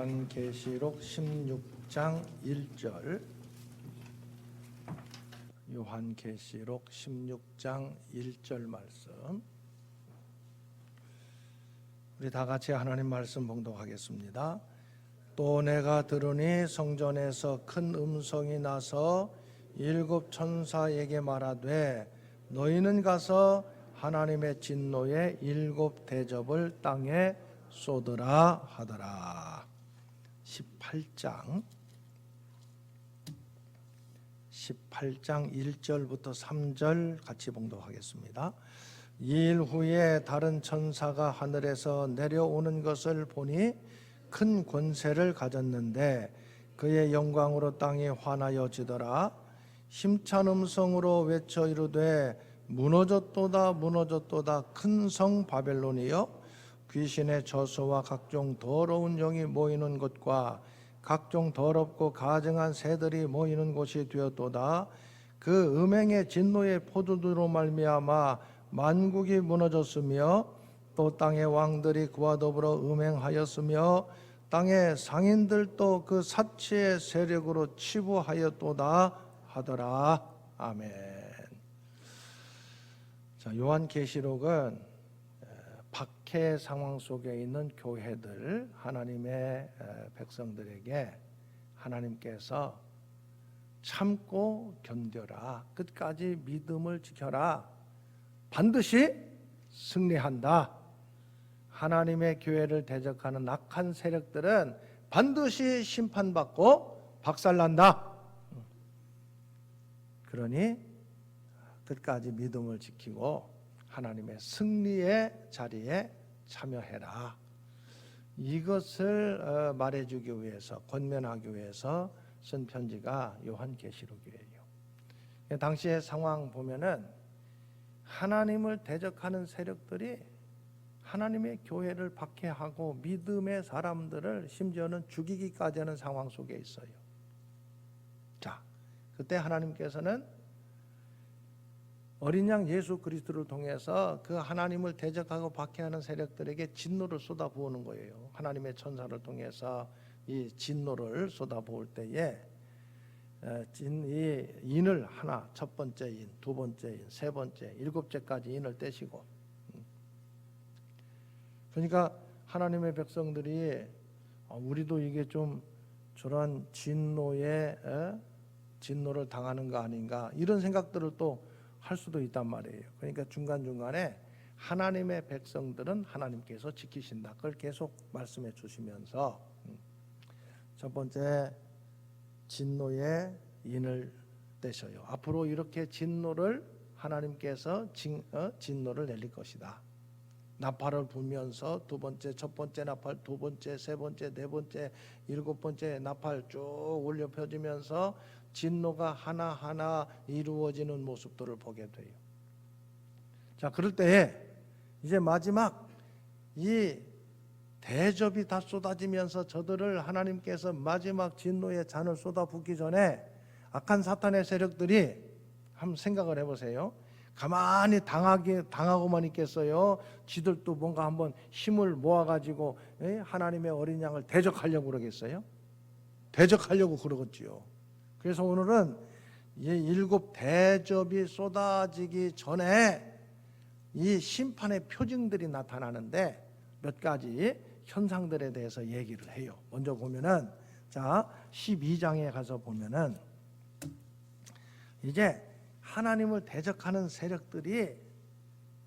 요한계시록 16장 1절. 요한계시록 16장 1절 말씀. 우리 다 같이 하나님 말씀 봉독하겠습니다. 또 내가 들으니 성전에서 큰 음성이 나서 일곱 천사에게 말하되 너희는 가서 하나님의 진노의 일곱 대접을 땅에 쏟으라 하더라. 18장 1절부터 3절 같이 봉독하겠습니다. 이일 후에 다른 천사가 하늘에서 내려오는 것을 보니 큰 권세를 가졌는데 그의 영광으로 땅이 환하여지더라. 힘찬 음성으로 외쳐 이르되 무너졌도다 무너졌도다 큰 성 바벨론이여 귀신의 저소와 각종 더러운 영이 모이는 곳과 각종 더럽고 가증한 새들이 모이는 곳이 되었도다. 그 음행의 진노의 포도주로 말미암아 만국이 무너졌으며 또 땅의 왕들이 그와 더불어 음행하였으며 땅의 상인들도 그 사치의 세력으로 치부하였도다 하더라. 아멘. 자, 요한계시록은 박해 상황 속에 있는 교회들, 하나님의 백성들에게 하나님께서 참고 견뎌라, 끝까지 믿음을 지켜라, 반드시 승리한다. 하나님의 교회를 대적하는 악한 세력들은 반드시 심판받고 박살난다. 그러니 끝까지 믿음을 지키고 하나님의 승리의 자리에 참여해라. 이것을 말해주기 위해서, 권면하기 위해서 쓴 편지가 요한계시록이에요. 당시의 상황 보면은 하나님을 대적하는 세력들이 하나님의 교회를 박해하고 믿음의 사람들을 심지어는 죽이기까지 하는 상황 속에 있어요. 자, 그때 하나님께서는 어린 양 예수 그리스도를 통해서 그 하나님을 대적하고 박해하는 세력들에게 진노를 쏟아부으는 거예요. 하나님의 천사를 통해서 이 진노를 쏟아부을 때에 이 인을 하나, 첫 번째 인, 두 번째 인, 세 번째, 일곱째까지 인을 떼시고, 그러니까 하나님의 백성들이 우리도 이게 좀 저런 진노를 당하는 거 아닌가, 이런 생각들을 또 할 수도 있단 말이에요. 그러니까 중간중간에 하나님의 백성들은 하나님께서 지키신다, 그걸 계속 말씀해 주시면서 첫 번째 진노의 인을 떼셔요. 앞으로 이렇게 진노를 하나님께서 진노를 내릴 것이다. 나팔을 불면서 두 번째, 첫 번째 나팔, 두 번째, 세 번째, 네 번째, 일곱 번째 나팔 쭉 울려 펴지면서 진노가 하나하나 이루어지는 모습들을 보게 돼요. 자, 그럴 때에 이제 마지막 이 대접이 다 쏟아지면서 저들을 하나님께서 마지막 진노의 잔을 쏟아붓기 전에 악한 사탄의 세력들이 한번 생각을 해보세요. 가만히 당하고만 있겠어요? 지들도 뭔가 한번 힘을 모아가지고 하나님의 어린 양을 대적하려고 그러겠어요? 대적하려고 그러겠지요. 그래서 오늘은 이 일곱 대접이 쏟아지기 전에 이 심판의 표징들이 나타나는데 몇 가지 현상들에 대해서 얘기를 해요. 먼저 보면은, 자, 12장에 가서 보면은 이제 하나님을 대적하는 세력들이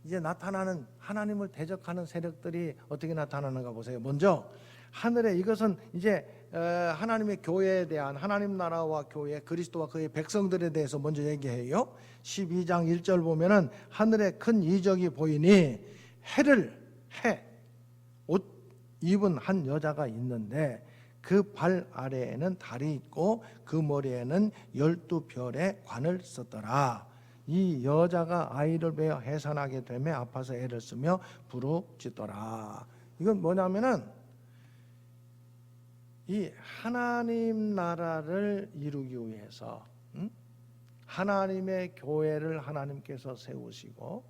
이제 나타나는, 하나님을 대적하는 세력들이 어떻게 나타나는가 보세요. 먼저 하늘에, 이것은 이제 하나님의 교회에 대한, 하나님 나라와 교회, 그리스도와 그의 백성들에 대해서 먼저 얘기해요. 12장 1절 보면은 하늘에 큰 이적이 보이니 옷 입은 한 여자가 있는데 그 발 아래에는 달이 있고 그 머리에는 12별의 관을 썼더라. 이 여자가 아이를 베어 해산하게 되며 아파서 애를 쓰며 부르짖더라. 이건 뭐냐면은 이 하나님 나라를 이루기 위해서 하나님의 교회를 하나님께서 세우시고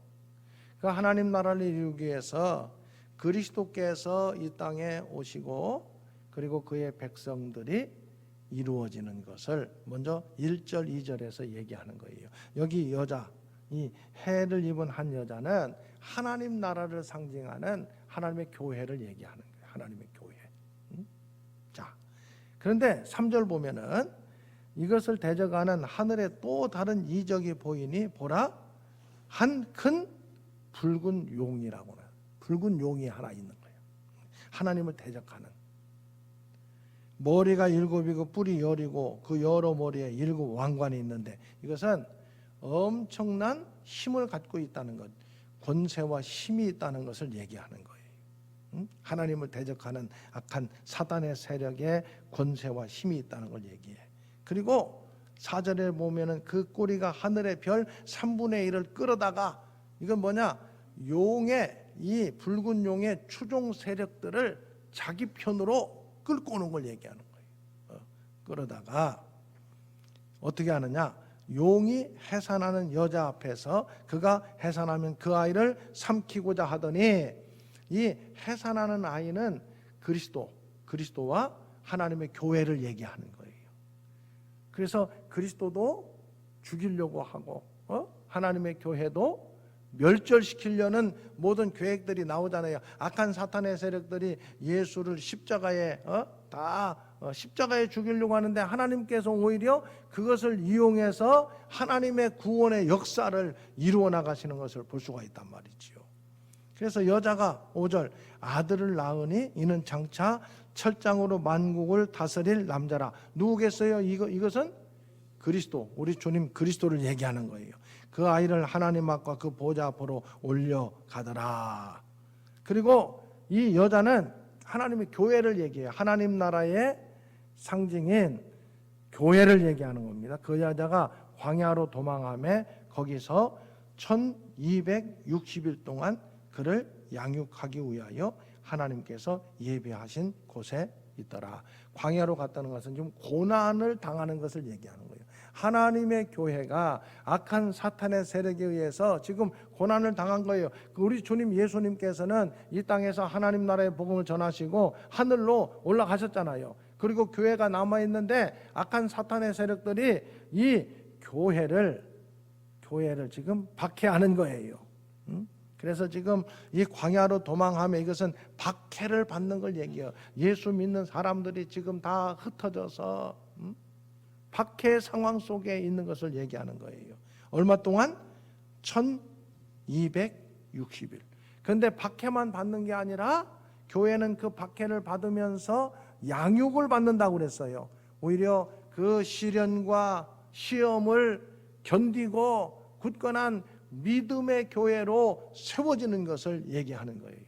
그 하나님 나라를 이루기 위해서 그리스도께서 이 땅에 오시고 그리고 그의 백성들이 이루어지는 것을 먼저 1절 2절에서 얘기하는 거예요. 여기 여자, 이 해를 입은 한 여자는 하나님 나라를 상징하는 하나님의 교회를 얘기하는 거예요. 하나님의 교회. 자, 그런데 3절 보면은 이것을 대적하는 하늘의 또 다른 이적이 보이니 보라, 한 큰 붉은 용이라고 해요. 붉은 용이 하나 있는 거예요. 하나님을 대적하는. 머리가 7이고 뿔이 10이고 그 여러 머리에 7 왕관이 있는데 이것은 엄청난 힘을 갖고 있다는 것, 권세와 힘이 있다는 것을 얘기하는 거예요. 하나님을 대적하는 악한 사단의 세력에 권세와 힘이 있다는 걸 얘기해. 그리고 4절에 보면은 그 꼬리가 하늘의 별 3분의 1을 끌어다가, 이건 뭐냐, 용의, 이 붉은 용의 추종 세력들을 자기 편으로 끌고 오는 걸 얘기하는 거예요. 끌어다가 어떻게 하느냐, 용이 해산하는 여자 앞에서 그가 해산하면 그 아이를 삼키고자 하더니, 이 해산하는 아이는 그리스도와 하나님의 교회를 얘기하는 거예요. 그래서 그리스도도 죽이려고 하고 하나님의 교회도 멸절시키려는 모든 계획들이 나오잖아요. 악한 사탄의 세력들이 예수를 십자가에 십자가에 죽이려고 하는데 하나님께서 오히려 그것을 이용해서 하나님의 구원의 역사를 이루어 나가시는 것을 볼 수가 있단 말이지요. 그래서 여자가 5절 아들을 낳으니 이는 장차 철장으로 만국을 다스릴 남자라. 누구겠어요? 이것은 그리스도, 우리 주님 그리스도를 얘기하는 거예요. 그 아이를 하나님 앞과 그 보좌 앞으로 올려가더라. 그리고 이 여자는 하나님의 교회를 얘기해요. 하나님 나라의 상징인 교회를 얘기하는 겁니다. 그 여자가 광야로 도망하며 거기서 1260일 동안 그를 양육하기 위하여 하나님께서 예비하신 곳에 있더라. 광야로 갔다는 것은 좀 고난을 당하는 것을 얘기하는 거예요. 하나님의 교회가 악한 사탄의 세력에 의해서 지금 고난을 당한 거예요. 우리 주님 예수님께서는 이 땅에서 하나님 나라의 복음을 전하시고 하늘로 올라가셨잖아요. 그리고 교회가 남아있는데 악한 사탄의 세력들이 이 교회를 지금 박해하는 거예요. 그래서 지금 이 광야로 도망하면 이것은 박해를 받는 걸 얘기해요. 예수 믿는 사람들이 지금 다 흩어져서 박해 상황 속에 있는 것을 얘기하는 거예요. 얼마 동안? 1260일. 그런데 박해만 받는 게 아니라 교회는 그 박해를 받으면서 양육을 받는다고 그랬어요. 오히려 그 시련과 시험을 견디고 굳건한 믿음의 교회로 세워지는 것을 얘기하는 거예요.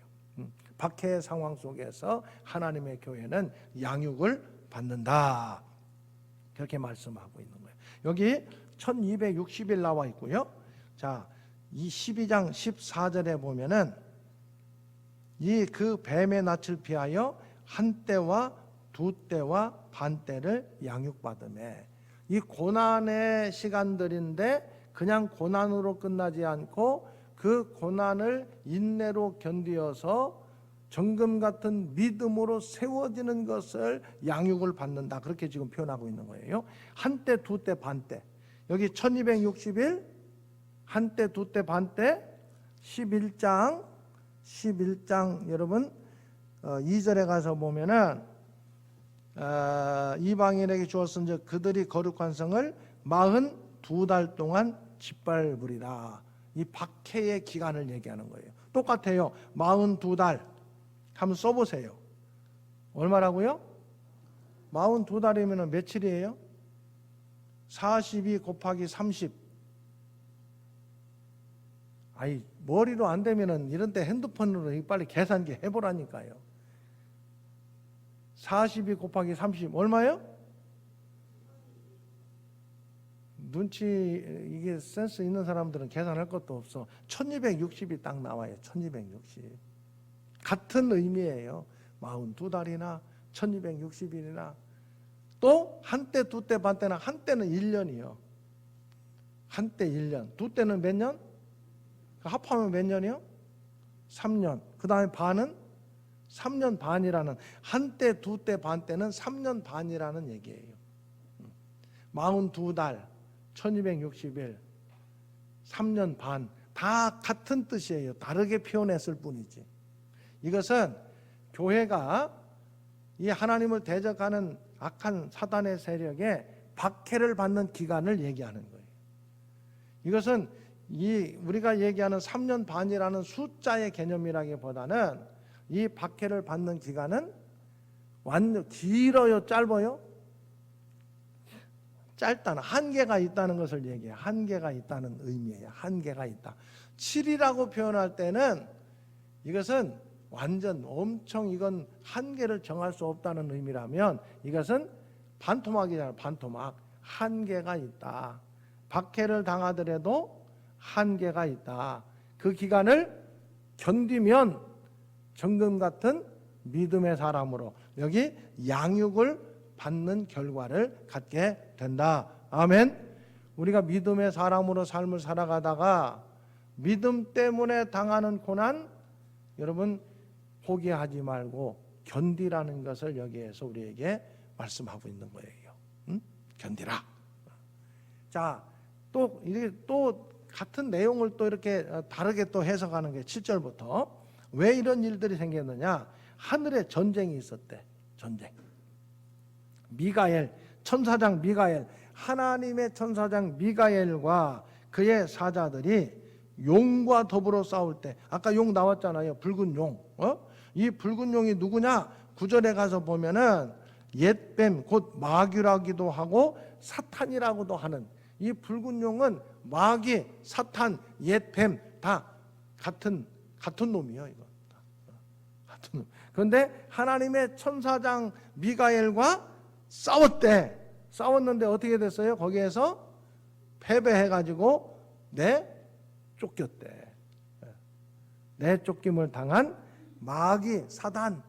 박해의 상황 속에서 하나님의 교회는 양육을 받는다. 그렇게 말씀하고 있는 거예요. 여기 1260일 나와 있고요. 자, 이 12장 14절에 보면은 이 그 뱀의 낯을 피하여 한 때와 두 때와 반 때를 양육받으매, 이 고난의 시간들인데 그냥 고난으로 끝나지 않고 그 고난을 인내로 견디어서 정금 같은 믿음으로 세워지는 것을 양육을 받는다. 그렇게 지금 표현하고 있는 거예요. 한때, 두때, 반때. 여기 1260일, 한때, 두때, 반때. 11장 여러분 2절에 가서 보면은 이방인에게 주었은즉 그들이 거룩한 성을 42달 동안 짓밟으리라. 이 박해의 기간을 얘기하는 거예요. 똑같아요. 42달 한번 써보세요. 얼마라고요? 42달이면 며칠이에요? 42 곱하기 30. 아이, 머리로 안 되면은 이런 때 핸드폰으로 빨리 계산기 해보라니까요. 42 곱하기 30 얼마예요? 눈치, 이게 센스 있는 사람들은 계산할 것도 없어. 1260이 딱 나와요. 1260. 같은 의미예요. 42달이나 1260일이나 또 한때, 두때, 반때나 한때는 1년이요. 한때 1년. 두때는 몇 년? 합하면 몇 년이요? 3년. 그 다음에 반은 3년 반이라는, 한때 두 때 반 때는 3년 반이라는 얘기예요. 42달 1260일 3년 반, 다 같은 뜻이에요. 다르게 표현했을 뿐이지. 이것은 교회가 이 하나님을 대적하는 악한 사단의 세력에 박해를 받는 기간을 얘기하는 거예요. 이것은 우리가 얘기하는 3년 반이라는 숫자의 개념이라기보다는 이 박해를 받는 기간은 완전 길어요, 짧아요? 짧다는, 한계가 있다는 것을 얘기해요. 한계가 있다는 의미예요. 한계가 있다. 7이라고 표현할 때는 이것은 완전 엄청, 이건 한계를 정할 수 없다는 의미라면 이것은 반토막이잖아요. 반토막. 한계가 있다. 박해를 당하더라도 한계가 있다. 그 기간을 견디면 정금 같은 믿음의 사람으로, 여기 양육을 받는 결과를 갖게 된다. 아멘. 우리가 믿음의 사람으로 삶을 살아가다가 믿음 때문에 당하는 고난, 여러분 포기하지 말고 견디라는 것을 여기에서 우리에게 말씀하고 있는 거예요. 응? 견디라. 자, 또 이게 또 같은 내용을 또 이렇게 다르게 또 해석하는 게 7절부터 왜 이런 일들이 생겼느냐? 하늘에 전쟁이 있었대. 전쟁. 미가엘, 천사장 미가엘, 하나님의 천사장 미가엘과 그의 사자들이 용과 더불어 싸울 때, 아까 용 나왔잖아요. 붉은 용. 이 붉은 용이 누구냐? 9절에 가서 보면은 옛뱀, 곧 마귀라기도 하고 사탄이라고도 하는, 이 붉은 용은 마귀, 사탄, 옛뱀 다 같은 놈이요. 이거 같은 놈. 그런데 하나님의 천사장 미가엘과 싸웠는데 어떻게 됐어요? 거기에서 패배해가지고 쫓겼대. 쫓김을 당한 마귀, 사단.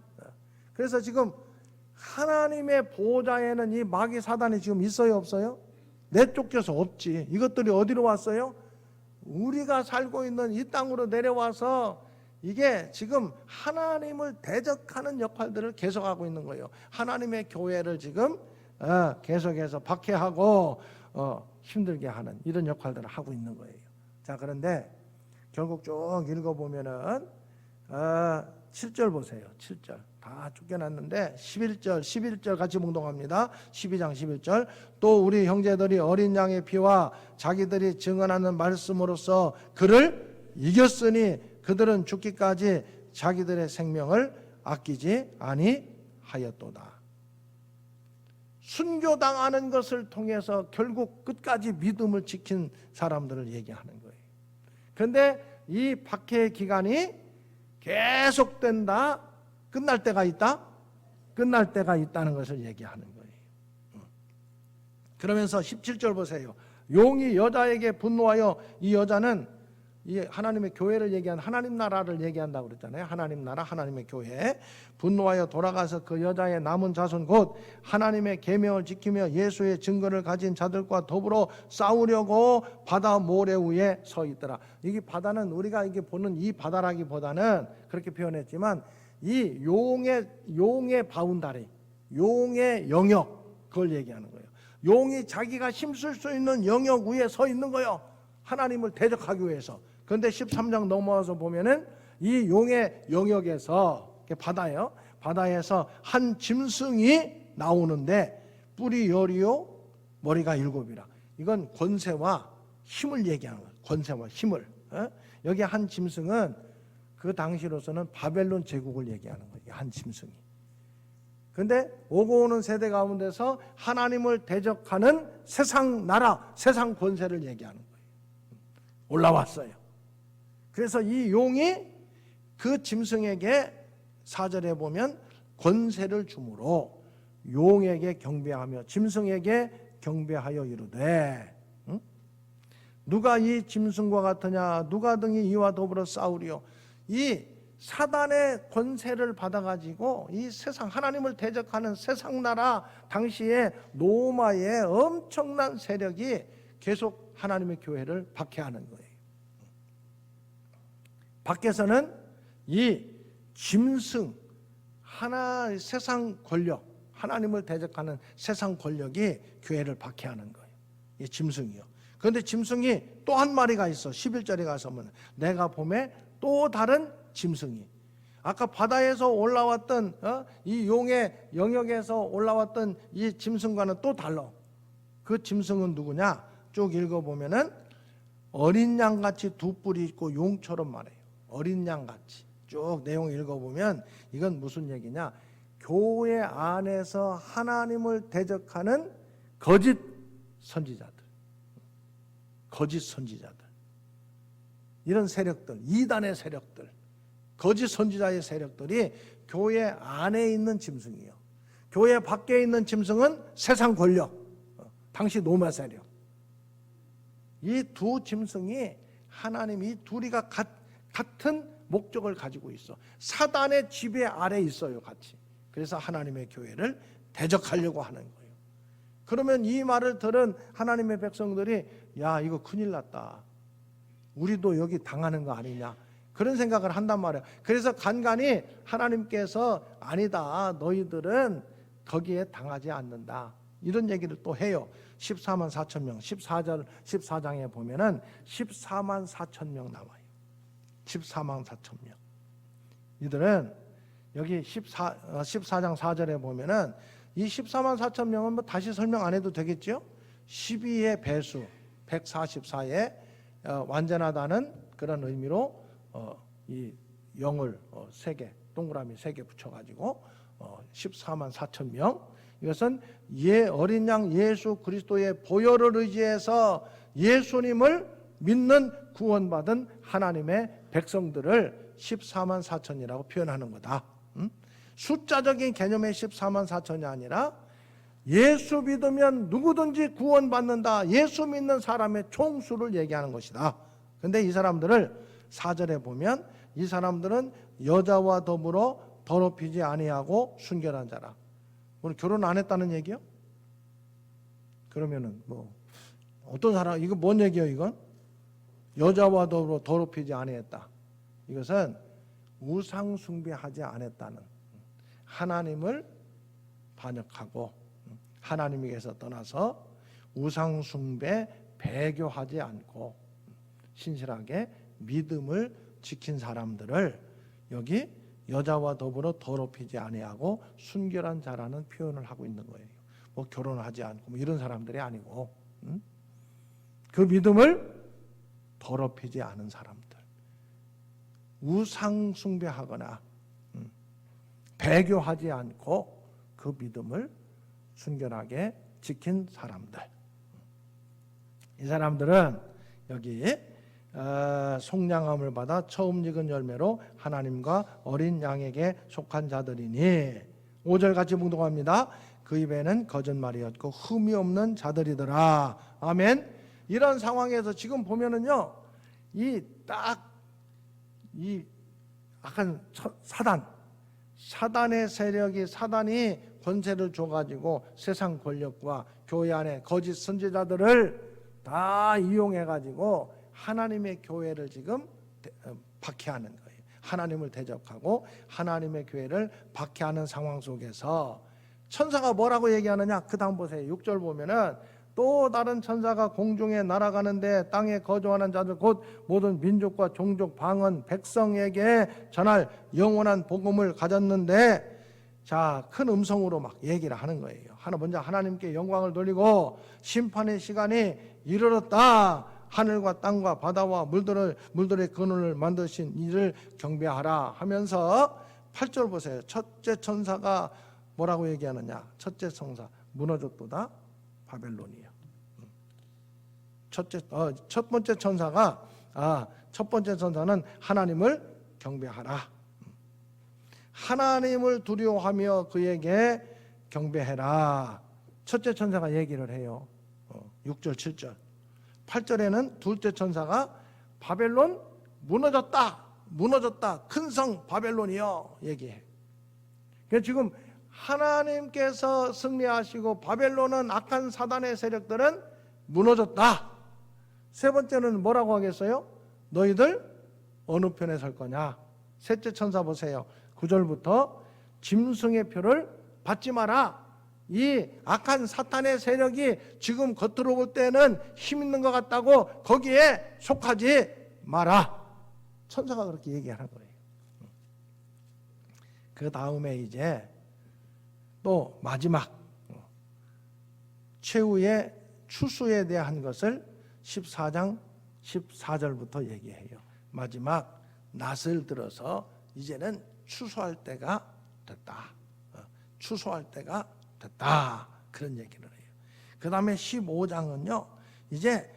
그래서 지금 하나님의 보호자에는 이 마귀, 사단이 지금 있어요, 없어요? 쫓겨서 없지. 이것들이 어디로 왔어요? 우리가 살고 있는 이 땅으로 내려와서 이게 지금 하나님을 대적하는 역할들을 계속하고 있는 거예요. 하나님의 교회를 지금 계속해서 박해하고 힘들게 하는 이런 역할들을 하고 있는 거예요. 자, 그런데 결국 쭉 읽어보면은 7절 보세요. 7절 다 쫓겨났는데 11절 같이 몽동합니다. 12장 11절. 또 우리 형제들이 어린 양의 피와 자기들이 증언하는 말씀으로써 그를 이겼으니 그들은 죽기까지 자기들의 생명을 아끼지 아니하였도다. 순교당하는 것을 통해서 결국 끝까지 믿음을 지킨 사람들을 얘기하는 거예요. 그런데 이 박해의 기간이 계속된다. 끝날 때가 있다. 끝날 때가 있다는 것을 얘기하는 거예요. 그러면서 17절 보세요. 용이 여자에게 분노하여, 이 여자는 이 하나님의 교회를 얘기한, 하나님 나라를 얘기한다고 그랬잖아요. 하나님 나라, 하나님의 교회. 분노하여 돌아가서 그 여자의 남은 자손 곧 하나님의 계명을 지키며 예수의 증거를 가진 자들과 더불어 싸우려고 바다 모래 위에 서 있더라. 이게 바다는 우리가 이게 보는 이 바다라기보다는 그렇게 표현했지만 이 용의 바운다리, 용의 영역, 그걸 얘기하는 거예요. 용이 자기가 힘쓸 수 있는 영역 위에 서 있는 거예요. 하나님을 대적하기 위해서. 그런데 13장 넘어와서 보면은 이 용의 영역에서, 바다예요. 바다에서 한 짐승이 나오는데 뿔이 10이요, 머리가 7이라. 이건 권세와 힘을 얘기하는 거예요. 권세와 힘을. 여기 한 짐승은 그 당시로서는 바벨론 제국을 얘기하는 거예요. 한 짐승이. 그런데 오고 오는 세대 가운데서 하나님을 대적하는 세상 나라, 세상 권세를 얘기하는 거예요. 올라왔어요. 그래서 이 용이 그 짐승에게 4절에 보면 권세를 주므로 용에게 경배하며 짐승에게 경배하여 이르되, 누가 이 짐승과 같으냐? 누가 등이 이와 더불어 싸우리요? 이 사단의 권세를 받아가지고 이 세상, 하나님을 대적하는 세상 나라, 당시에 로마의 엄청난 세력이 계속 하나님의 교회를 박해하는 거예요. 밖에서는 이 짐승, 세상 권력, 하나님을 대적하는 세상 권력이 교회를 박해하는 거예요. 이 짐승이요. 그런데 짐승이 또 한 마리가 있어. 11절에 가서 보면 내가 봄에 또 다른 짐승이, 아까 바다에서 올라왔던 이 용의 영역에서 올라왔던 이 짐승과는 또 달라. 그 짐승은 누구냐? 쭉 읽어보면은 어린 양같이 두 뿔이 있고 용처럼 말해요. 어린 양같이. 쭉 내용 읽어보면 이건 무슨 얘기냐? 교회 안에서 하나님을 대적하는 거짓 선지자들, 거짓 선지자들, 이런 세력들, 이단의 세력들, 거짓 선지자의 세력들이 교회 안에 있는 짐승이요. 교회 밖에 있는 짐승은 세상 권력, 당시 로마 세력. 이 두 짐승이 하나님, 이 둘이가 같은 목적을 가지고 있어. 사단의 지배 아래 있어요, 같이. 그래서 하나님의 교회를 대적하려고 하는 거예요. 그러면 이 말을 들은 하나님의 백성들이 야, 이거 큰일 났다. 우리도 여기 당하는 거 아니냐. 그런 생각을 한단 말이에요. 그래서 간간히 하나님께서 아니다, 너희들은 거기에 당하지 않는다, 이런 얘기를 또 해요. 14만 4천 명 14장에 보면은 14만 4천 명 나와요. 14만 4천 명. 이들은 여기 14장 4절에 보면은 이 14만 4천 명은 뭐 다시 설명 안 해도 되겠죠? 12의 배수 144에 완전하다는 그런 의미로 이 0을 3개, 동그라미 3개 붙여가지고 14만 4천 명. 이것은 어린 양 예수 그리스도의 보혈을 의지해서 예수님을 믿는 구원받은 하나님의 백성들을 14만 4천이라고 표현하는 거다. 숫자적인 개념의 14만 4천이 아니라 예수 믿으면 누구든지 구원받는다, 예수 믿는 사람의 총수를 얘기하는 것이다. 그런데 이 사람들을 4절에 보면 이 사람들은 여자와 더불어 더럽히지 아니하고 순결한 자라. 오늘 결혼 안 했다는 얘기요? 그러면은 뭐 어떤 사람, 이거 뭔 얘기예요? 이건 여자와 더불어 더럽히지 아니했다. 이것은 우상 숭배하지 않았다는, 하나님을 반역하고 하나님에게서 떠나서 우상 숭배 배교하지 않고 신실하게 믿음을 지킨 사람들을 여기 여자와 더불어 더럽히지 아니하고 순결한 자라는 표현을 하고 있는 거예요. 뭐 결혼하지 않고 뭐 이런 사람들이 아니고, 그 믿음을 더럽히지 않은 사람들, 우상 숭배하거나 배교하지 않고 그 믿음을 순결하게 지킨 사람들. 이 사람들은 여기 속량함을 받아 처음 익은 열매로 하나님과 어린 양에게 속한 자들이니, 5절 같이 봉독합니다. 그 입에는 거짓말이었고 흠이 없는 자들이더라. 아멘. 이런 상황에서 지금 보면은요, 이 약간 사단의 세력이, 사단이 권세를 줘가지고 세상 권력과 교회 안에 거짓 선지자들을 다 이용해가지고 하나님의 교회를 지금 박해하는 거예요. 하나님을 대적하고 하나님의 교회를 박해하는 상황 속에서 천사가 뭐라고 얘기하느냐? 그 다음 보세요. 6절 보면은 또 다른 천사가 공중에 날아가는데 땅에 거주하는 자들 곧 모든 민족과 종족 방언 백성에게 전할 영원한 복음을 가졌는데, 자, 큰 음성으로 막 얘기를 하는 거예요. 먼저 하나님께 영광을 돌리고 심판의 시간이 이르렀다. 하늘과 땅과 바다와 물들의 근원을 만드신 이를 경배하라 하면서 8절 보세요. 첫째 천사가 뭐라고 얘기하느냐? 첫째 천사 무너졌도다 바벨론이요. 첫 번째 천사가 첫 번째 천사는 하나님을 경배하라. 하나님을 두려워하며 그에게 경배해라. 첫째 천사가 얘기를 해요. 6절 7절 8절에는 둘째 천사가 바벨론 무너졌다 큰 성 바벨론이여 얘기해. 그러니까 지금 하나님께서 승리하시고 바벨론은 악한 사단의 세력들은 무너졌다. 세 번째는 뭐라고 하겠어요? 너희들 어느 편에 설 거냐? 셋째 천사 보세요. 9절부터 짐승의 표를 받지 마라. 이 악한 사탄의 세력이 지금 겉으로 볼 때는 힘 있는 것 같다고 거기에 속하지 마라. 천사가 그렇게 얘기하는 거예요. 그 다음에 이제 또 마지막 최후의 추수에 대한 것을 14장 14절부터 얘기해요. 마지막 낫을 들어서 이제는 추수할 때가 됐다. 추수할 때가 됐다. 그런 얘기를 해요. 그 다음에 15장은요. 이제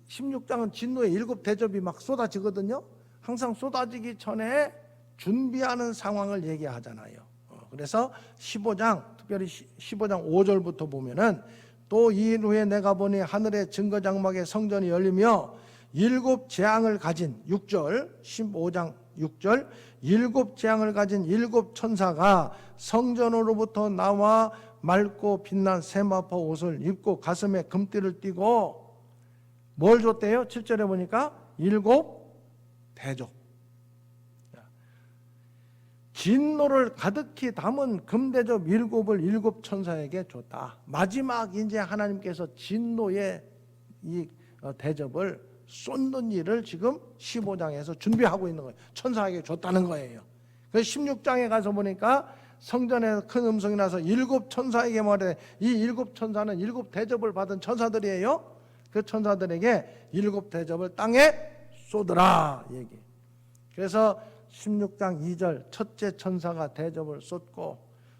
16장은 진노의 7대접이 막 쏟아지거든요. 항상 쏟아지기 전에 준비하는 상황을 얘기하잖아요. 그래서 15장, 특별히 15장 5절부터 보면은 또 이일 후에 내가 보니 하늘의 증거장막의 성전이 열리며 7 재앙을 가진 6절, 15장 6절 7 재앙을 가진 7 천사가 성전으로부터 나와 맑고 빛난 세마포 옷을 입고 가슴에 금띠를 띠고 뭘 줬대요? 7절에 보니까 7 대접, 진노를 가득히 담은 금대접 7을 7 천사에게 줬다. 마지막 이제 하나님께서 진노의 이 대접을 쏟는 일을 지금 15장에서 준비하고 있는 거예요. 천사에게 줬다는 거예요. 그래서 16장에 가서 보니까 성전에서 큰 음성이 나서 7 천사에게 말해. 이 7 천사는 7 대접을 받은 천사들이에요. 그 천사들에게 7 대접을 땅에 쏟으라 얘기. 그래서 16장 2절 첫째 천사가 대접을 쏟고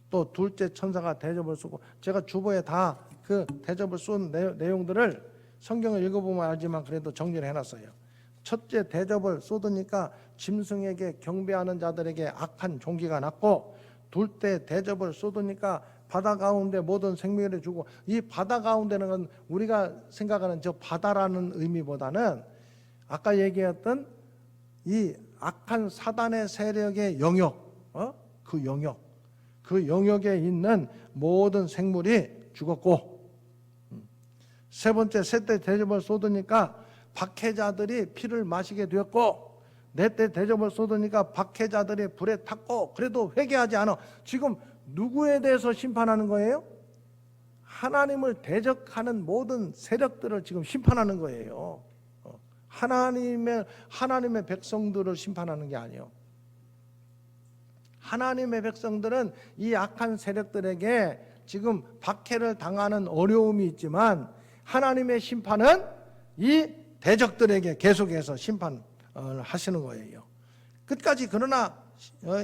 또 둘째 천사가 대접을 쏟고, 제가 주보에 다 그 대접을 쏜 내용들을 성경을 읽어보면 알지만 그래도 정리를 해놨어요. 첫째 대접을 쏟으니까 짐승에게 경배하는 자들에게 악한 종기가 났고, 둘째 대접을 쏟으니까 바다 가운데 모든 생명을 주고, 이 바다 가운데는 건 우리가 생각하는 저 바다라는 의미보다는 아까 얘기했던 이 악한 사단의 세력의 영역, 그 영역에 있는 모든 생물이 죽었고, 세 번째 셋째 대접을 쏟으니까 박해자들이 피를 마시게 되었고, 넷째 대접을 쏟으니까 박해자들이 불에 탔고, 그래도 회개하지 않아. 지금 누구에 대해서 심판하는 거예요? 하나님을 대적하는 모든 세력들을 지금 심판하는 거예요. 하나님의 백성들을 심판하는 게 아니에요. 하나님의 백성들은 이 악한 세력들에게 지금 박해를 당하는 어려움이 있지만, 하나님의 심판은 이 대적들에게 계속해서 심판을 하시는 거예요. 끝까지. 그러나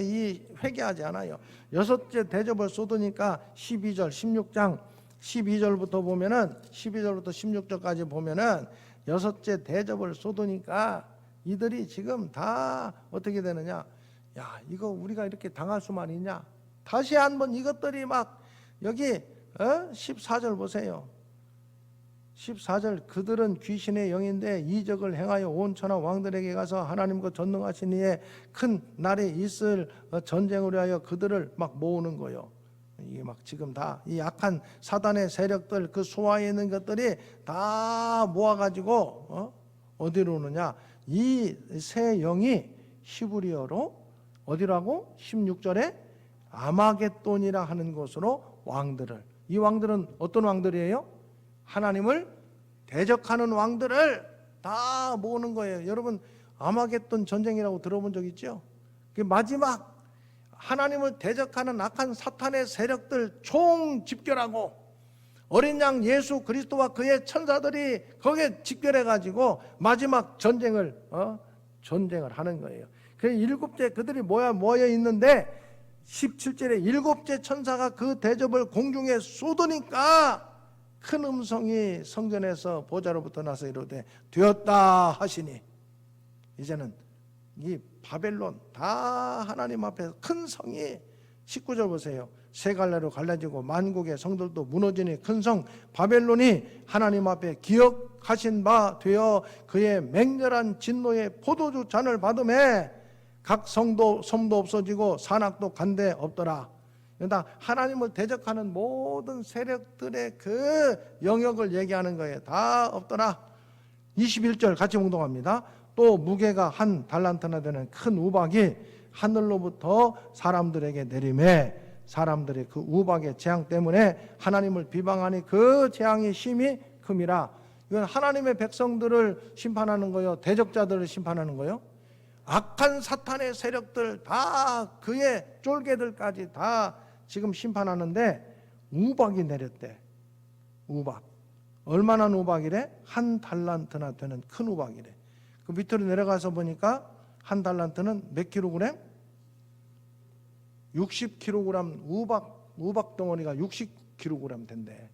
이 회개하지 않아요. 여섯째 대접을 쏟으니까 12절 16장 12절부터 보면은 12절부터 16절까지 보면은 여섯째 대접을 쏟으니까 이들이 지금 다 어떻게 되느냐? 야, 이거 우리가 이렇게 당할 수만 있냐? 다시 한번 이것들이 막 여기 14절 보세요. 14절 그들은 귀신의 영인데 이적을 행하여 온 천하 왕들에게 가서 하나님과 전능하신 이의 큰 날에 있을 전쟁을 위하여 그들을 막 모으는 거예요. 이게 막 지금 다 이 악한 사단의 세력들, 그 소화에 있는 것들이 다 모아가지고 어디로 오느냐? 이 세 영이 히브리어로 어디라고? 16절에 아마겟돈이라 하는 곳으로 왕들을, 이 왕들은 어떤 왕들이에요? 하나님을 대적하는 왕들을 다 모으는 거예요. 여러분 아마겟돈 전쟁이라고 들어본 적 있죠? 그 마지막 하나님을 대적하는 악한 사탄의 세력들 총 집결하고 어린 양 예수 그리스도와 그의 천사들이 거기에 집결해 가지고 마지막 전쟁을 하는 거예요. 그 일곱째 그들이 모여 있는데 17절에 일곱째 천사가 그 대접을 공중에 쏟으니까 큰 음성이 성전에서 보좌로부터 나서 이르되 되었다 하시니, 이제는 이 바벨론 다 하나님 앞에서 큰 성이, 19절 보세요. 세 갈래로 갈라지고 만국의 성들도 무너지니 큰 성 바벨론이 하나님 앞에 기억하신 바 되어 그의 맹렬한 진노의 포도주 잔을 받음에 각 성도 섬도 없어지고 산악도 간데 없더라. 그러니까 하나님을 대적하는 모든 세력들의 그 영역을 얘기하는 거예요. 다 없더라. 21절 같이 묵동합니다. 또 무게가 한 달란트나 되는 큰 우박이 하늘로부터 사람들에게 내림에 사람들의 그 우박의 재앙 때문에 하나님을 비방하니 그 재앙이 심히 큼이라. 이건 하나님의 백성들을 심판하는 거요, 대적자들을 심판하는 거요. 악한 사탄의 세력들 다 그의 쫄개들까지 다 지금 심판하는데 우박이 내렸대. 우박. 얼마나 우박이래? 1달란트나 되는 큰 우박이래. 그 밑으로 내려가서 보니까 1달란트는 몇 킬로그램? 60kg 우박 덩어리가 60kg 된대.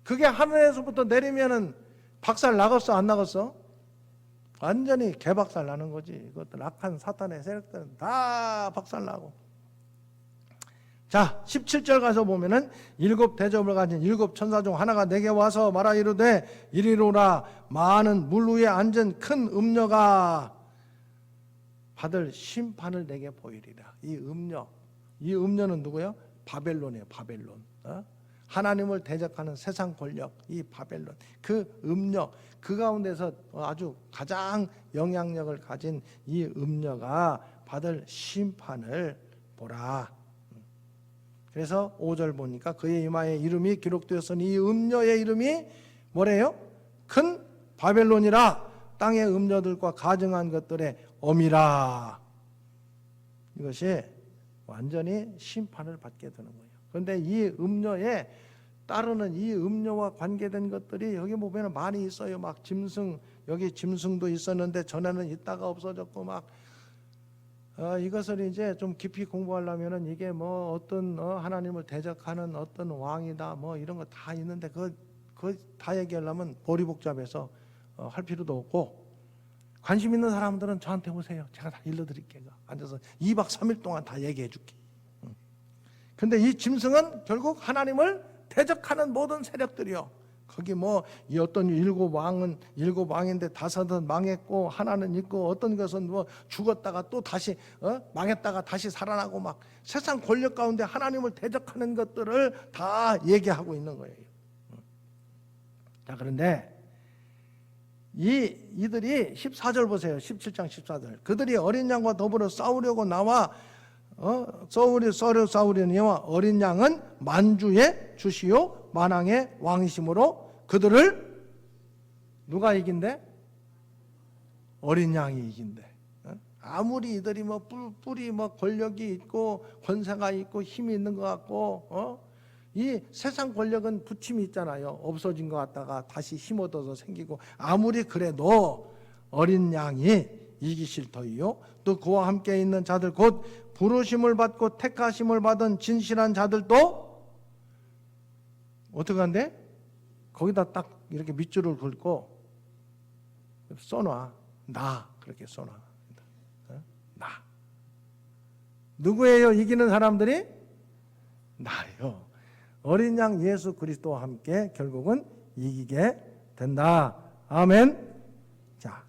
그게 하늘에서부터 내리면은 박살 나갔어 안 나갔어? 완전히 개박살 나는 거지. 이것들 악한 사탄의 세력들은 다 박살 나고. 자, 17절 가서 보면은 7 대접을 가진 7 천사 중 하나가 내게 와서 말하 이르되 이리로라. 많은 물 위에 앉은 큰 음녀가 받을 심판을 내게 보이리라. 이 음녀는 누구예요? 바벨론이에요. 바벨론. 하나님을 대적하는 세상 권력, 이 바벨론, 그 음녀, 그 가운데서 아주 가장 영향력을 가진 이 음녀가 받을 심판을 보라. 그래서 5절 보니까 그의 이마에 이름이 기록되었으니 이 음녀의 이름이 뭐래요? 큰 바벨론이라. 땅의 음녀들과 가증한 것들의 어미라. 이것이 완전히 심판을 받게 되는 거예요. 그런데 이 음녀에 따르는 이 음녀와 관계된 것들이 여기 보면 많이 있어요. 막 짐승, 여기 짐승도 있었는데 전에는 있다가 없어졌고 막 이것을 이제 좀 깊이 공부하려면은 이게 뭐 어떤 하나님을 대적하는 어떤 왕이다 뭐 이런 거 다 있는데 그 다 얘기하려면 보리복잡해서 할 필요도 없고, 관심 있는 사람들은 저한테 오세요. 제가 다 일러드릴게요. 앉아서 2박 3일 동안 다 얘기해 줄게. 근데 이 짐승은 결국 하나님을 대적하는 모든 세력들이요. 거기 뭐 이 어떤 7 왕인데 5은 망했고 하나는 있고, 어떤 것은 뭐 죽었다가 또 다시 망했다가 다시 살아나고, 막 세상 권력 가운데 하나님을 대적하는 것들을 다 얘기하고 있는 거예요. 자, 그런데 이들이 14절 보세요. 17장 14절. 그들이 어린 양과 더불어 싸우려고 나와 싸우려니와 어린 양은 만주의 주시요 만왕의 왕이심으로 그들을 누가 이긴대? 어린 양이 이긴대. 아무리 이들이 뭐 뿔이 뭐 권력이 있고 권세가 있고 힘이 있는 것 같고 이 세상 권력은 부침이 있잖아요. 없어진 것 같다가 다시 힘 얻어서 생기고, 아무리 그래도 어린 양이 이기실 터이요. 또 그와 함께 있는 자들 곧 부르심을 받고 택하심을 받은 진실한 자들도 어떻게 한대? 거기다 딱 이렇게 밑줄을 긋고 써놔. 나. 그렇게 써놔. 나. 누구예요? 이기는 사람들이? 나요. 어린 양 예수 그리스도와 함께 결국은 이기게 된다. 아멘. 자,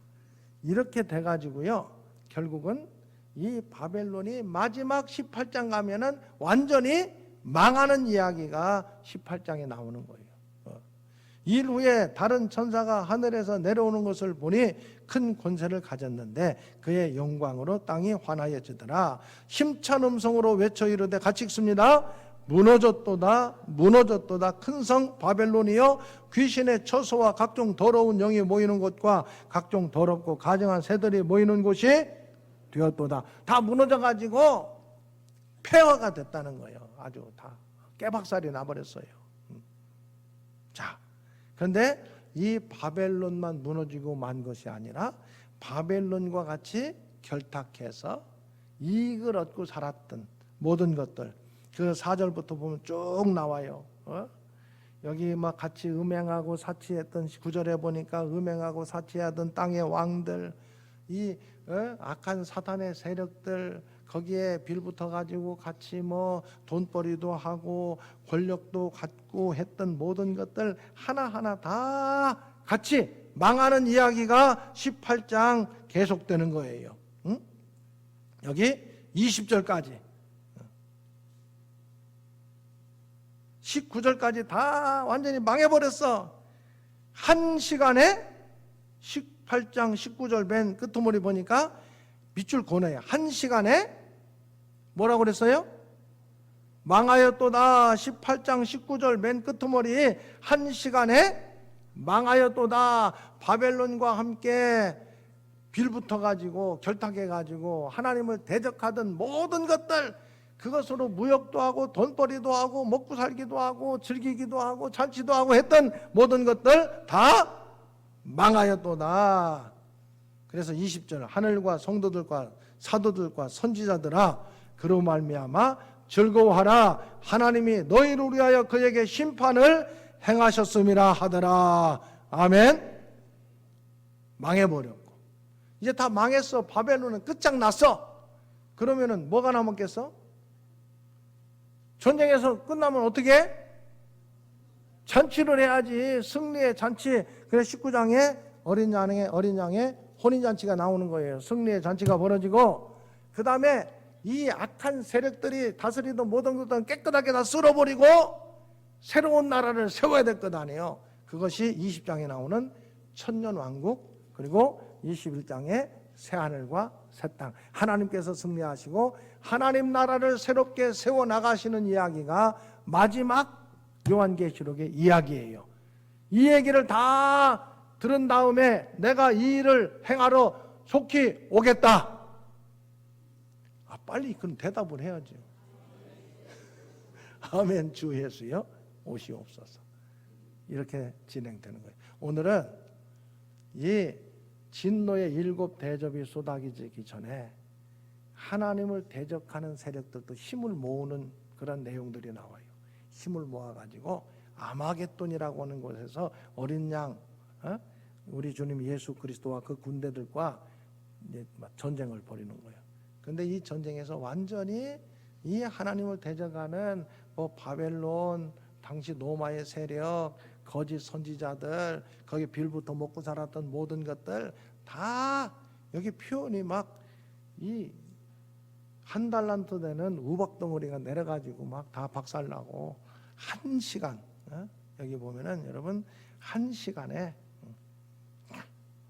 이렇게 돼가지고요, 결국은 이 바벨론이 마지막 18장 가면은 완전히 망하는 이야기가 18장에 나오는 거예요. 일 후에 다른 천사가 하늘에서 내려오는 것을 보니 큰 권세를 가졌는데 그의 영광으로 땅이 환하여지더라. 힘찬 음성으로 외쳐 이르되 같이 읽습니다. 무너졌도다 무너졌도다 큰 성 바벨론이여, 귀신의 처소와 각종 더러운 영이 모이는 곳과 각종 더럽고 가증한 새들이 모이는 곳이 되었도다. 다 무너져가지고 폐허가 됐다는 거예요. 아주 다 깨박살이 나버렸어요. 자, 그런데 이 바벨론만 무너지고 만 것이 아니라 바벨론과 같이 결탁해서 이익을 얻고 살았던 모든 것들, 그 4절부터 보면 쭉 나와요. 여기 막 같이 음행하고 사치했던 9절에 보니까 음행하고 사치하던 땅의 왕들, 이 악한 사탄의 세력들, 거기에 빌붙어 가지고 같이 뭐 돈벌이도 하고 권력도 갖고 했던 모든 것들 하나하나 다 같이 망하는 이야기가 18장 계속되는 거예요. 응? 여기 20절까지 19절까지 다 완전히 망해버렸어. 한 시간에 18장 19절 맨 끝머리 보니까 밑줄 고네요. 한 시간에 뭐라고 그랬어요? 망하였도다. 18장 19절 맨 끄트머리 한 시간에 망하였도다. 바벨론과 함께 빌붙어 가지고 결탁해 가지고 하나님을 대적하던 모든 것들, 그것으로 무역도 하고 돈벌이도 하고 먹고 살기도 하고 즐기기도 하고 잔치도 하고 했던 모든 것들 다 망하였도다. 그래서 20절 하늘과 성도들과 사도들과 선지자들아 그로 말미암아 즐거워하라. 하나님이 너희를 위하여 그에게 심판을 행하셨음이라 하더라. 아멘. 망해버렸고 이제 다 망했어. 바벨론은 끝장났어. 그러면은 뭐가 남았겠어? 전쟁에서 끝나면 어떻게? 잔치를 해야지. 승리의 잔치. 그래서 19장에 어린 양의 혼인잔치가 나오는 거예요. 승리의 잔치가 벌어지고, 그 다음에 이 악한 세력들이 다스리던 모든 것들은 깨끗하게 다 쓸어버리고 새로운 나라를 세워야 될 것 아니에요. 그것이 20장에 나오는 천년왕국, 그리고 21장에 새하늘과 새 땅, 하나님께서 승리하시고 하나님 나라를 새롭게 세워나가시는 이야기가 마지막 요한계시록의 이야기예요. 이 얘기를 다 들은 다음에 내가 이 일을 행하러 속히 오겠다. 빨리 그럼 대답을 해야죠. 아멘. 주 예수여 오시옵소서. 이렇게 진행되는 거예요. 오늘은 이 진노의 7 대접이 쏟아지기 전에 하나님을 대적하는 세력들도 힘을 모으는 그런 내용들이 나와요. 힘을 모아가지고 아마겟돈이라고 하는 곳에서 어린 양, 우리 주님 예수 그리스도와 그 군대들과 이제 전쟁을 벌이는 거예요. 그런데 이 전쟁에서 완전히 이 하나님을 대적하는 바벨론, 당시 로마의 세력, 거짓 선지자들, 거기 빌부터 먹고 살았던 모든 것들 다 여기 표현이 막 이 한 달란트 되는 우박 덩어리가 내려가지고 막 다 박살나고 1시간, 여기 보면은 여러분 1시간에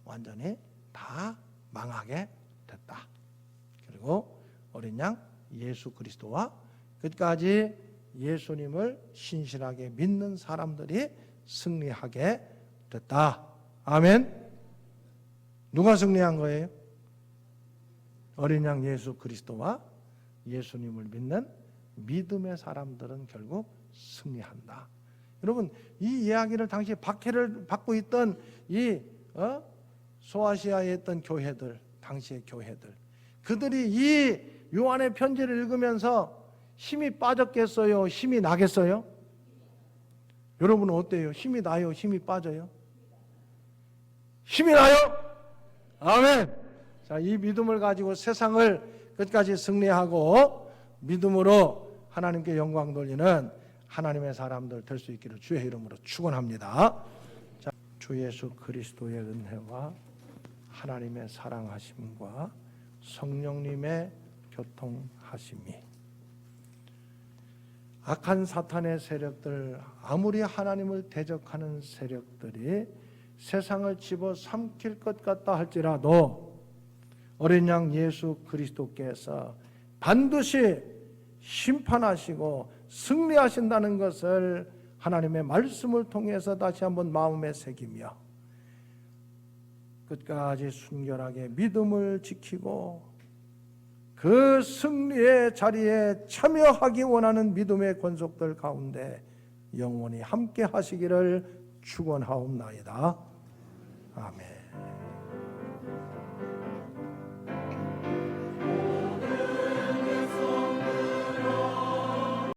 완전히 다 망하게 됐다. 그리고 어린 양 예수 그리스도와 끝까지 예수님을 신실하게 믿는 사람들이 승리하게 됐다. 아멘. 누가 승리한 거예요? 어린 양 예수 그리스도와 예수님을 믿는 믿음의 사람들은 결국 승리한다. 여러분, 이 이야기를 당시 박해를 받고 있던 이 소아시아에 있던 교회들, 당시의 교회들, 그들이 이 요한의 편지를 읽으면서 힘이 빠졌겠어요? 힘이 나겠어요? 여러분은 어때요? 힘이 나요? 힘이 빠져요? 힘이 나요? 아멘. 자, 이 믿음을 가지고 세상을 끝까지 승리하고 믿음으로 하나님께 영광 돌리는 하나님의 사람들 될 수 있기를 주의 이름으로 축원합니다. 자, 주 예수 그리스도의 은혜와 하나님의 사랑하심과 성령님의 교통하심이, 악한 사탄의 세력들, 아무리 하나님을 대적하는 세력들이 세상을 집어삼킬 것 같다 할지라도 어린 양 예수 그리스도께서 반드시 심판하시고 승리하신다는 것을 하나님의 말씀을 통해서 다시 한번 마음에 새기며 끝까지 순결하게 믿음을 지키고 그 승리의 자리에 참여하기 원하는 믿음의 권속들 가운데 영원히 함께 하시기를 축원하옵나이다. 아멘.